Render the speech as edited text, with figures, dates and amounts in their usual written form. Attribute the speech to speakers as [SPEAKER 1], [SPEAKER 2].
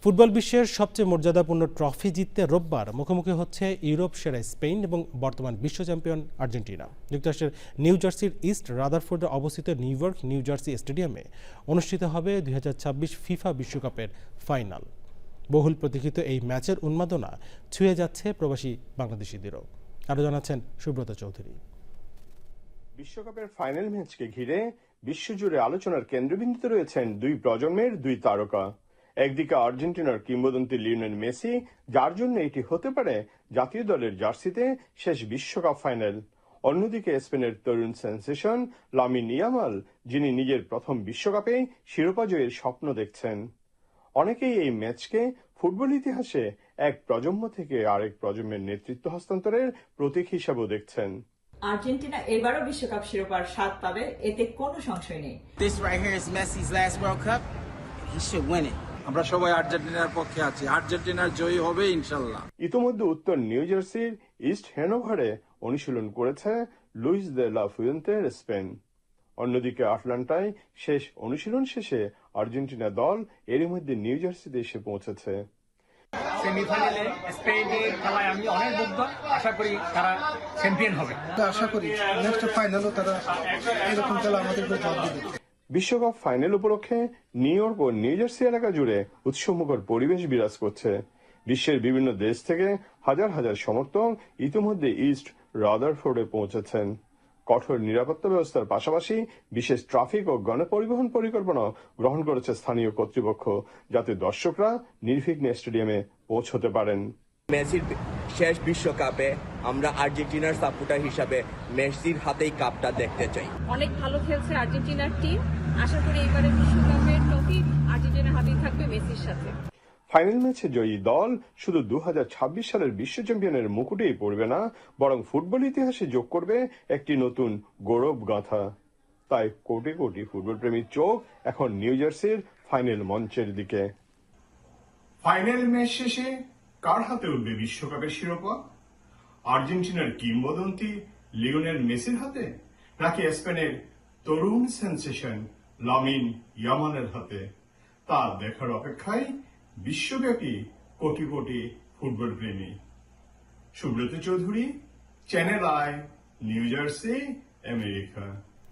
[SPEAKER 1] Football বিশ্বের সবচেয়ে মর্যাদাপূর্ণ ট্রফি জিততে রোববার মুখোমুখি হচ্ছে ইউরোপ সেরা স্পেন এবং বর্তমান বিশ্ব চ্যাম্পিয়ন আর্জেন্টিনা। যুক্তরাষ্ট্রের নিউ জার্সির ইস্ট রাদারফোর্ডে অবস্থিত নিউ জার্সি স্টেডিয়ামে অনুষ্ঠিত হবে 2026 ফিফা বিশ্বকাপের ফাইনাল। বহুল প্রতীক্ষিত এই ম্যাচের উন্মাদনা ছুঁয়ে যাচ্ছে প্রবাসী বাংলাদেশিদেরও। আরও জানাচ্ছেন সুব্রত চৌধুরী।
[SPEAKER 2] বিশ্বকাপের ফাইনাল ম্যাচকে ঘিরে বিশ্বজুড়ে আলোচনার কেন্দ্রবিন্দুতে রয়েছেন দুই প্রজন্মের দুই তারকা। একদিকে আর্জেন্টিনার কিংবদন্তি লিওনেল মেসি, যার জন্য এটি হতে পারে জাতীয় দলের জার্সিতে শেষ বিশ্বকাপ ফাইনাল। অন্যদিকে স্পেনের তরুণ সেন্সেশন লামিন ইয়ামাল, যিনি নিজের প্রথম বিশ্বকাপে শিরোপা জয়ের স্বপ্ন দেখছেন। অনেকেই এই ম্যাচকে ফুটবল ইতিহাসে এক প্রজন্ম থেকে আরেক প্রজন্মের নেতৃত্ব হস্তান্তরের প্রতীক হিসাবেও দেখছেন।
[SPEAKER 3] আর্জেন্টিনা এবারও বিশ্বকাপ শিরোপার স্বাদ পাবে, এতে কোনো সংশয় নেই।
[SPEAKER 4] This right here is Messi's last World Cup. He should win it.
[SPEAKER 5] আমরা সবাই আর্জেন্টিনার পক্ষে আছি, আর্জেন্টিনার জয়ী হবে ইনশাল্লাহ।
[SPEAKER 2] ইতোমধ্যে উত্তর নিউ জার্সির ইস্ট হ্যানোভারে অনুশীলন করেছে লুইস দে লা ফুয়েন্তের স্পেন। অন্যদিকে আটলান্টায় শেষ অনুশীলন শেষে আর্জেন্টিনা দল এরই মধ্যে নিউ জার্সিতে এসে পৌঁছেছে।
[SPEAKER 6] সেমিফাইনালে স্পেনের খেলায় আমি অনেক মুগ্ধ, আশা করি তারা চ্যাম্পিয়ন হবে।
[SPEAKER 7] আশা করি নেক্সট ফাইনালও তারা এরকম খেলা আমাদেরকে জবাব দিবে।
[SPEAKER 2] বিশ্বকাপ ফাইনাল উপলক্ষে নিউ ইয়র্ক ও নিউ জার্সি এলাকা জুড়ে উৎসবমুখর পরিবেশ বিরাজ করছে। বিশ্বের বিভিন্ন দেশ থেকে হাজার হাজার সমর্থক ইতিমধ্যে ইস্ট রাদারফোর্ডে পৌঁছেছেন। কঠোর নিরাপত্তা ব্যবস্থার পাশাপাশি বিশেষ ট্রাফিক ও গণপরিবহন পরিকল্পনা গ্রহণ করেছে স্থানীয় কর্তৃপক্ষ, যাতে দর্শকরা নির্বিঘ্নে স্টেডিয়ামে পৌঁছতে পারেন।
[SPEAKER 8] মেসির শেষ বিশ্বকাপে আমরা আর্জেন্টিনার সাপোর্টার হিসাবে মেসির হাতেই কাপটা দেখতে চাই।
[SPEAKER 9] অনেক ভালো খেলছে আর্জেন্টিনার টিম, আশা করি এবারে বিশ্বকাপের ট্রফি আর্জেন্টিনার হাতেই থাকবে মেসির সাথে।
[SPEAKER 2] ফাইনাল ম্যাচে জয়ী দল শুধু 2026 সালের বিশ্ব চ্যাম্পিয়নের মুকুটেই পড়বে না, বরং ফুটবল ইতিহাসে যোগ করবে একটি নতুন গৌরব গাথা। তাই কোটি কোটি ফুটবল প্রেমীর চোখ এখন নিউ জার্সির ফাইনাল মঞ্চের দিকে।
[SPEAKER 10] ফাইনাল ম্যাচ শেষে কার হাতে উঠবে বিশ্বকাপের শিরোপা? আর্জেন্টিনার কিংবদন্তি লিওনেল মেসির হাতে, নাকি স্পেনের তরুণ সেন্সেশন লামিন ইয়ামালের হাতে? তা দেখার অপেক্ষায় বিশ্বব্যাপী কোটি কোটি ফুটবল প্রেমী। Subrata Chowdhury, channel I, new jersey, America.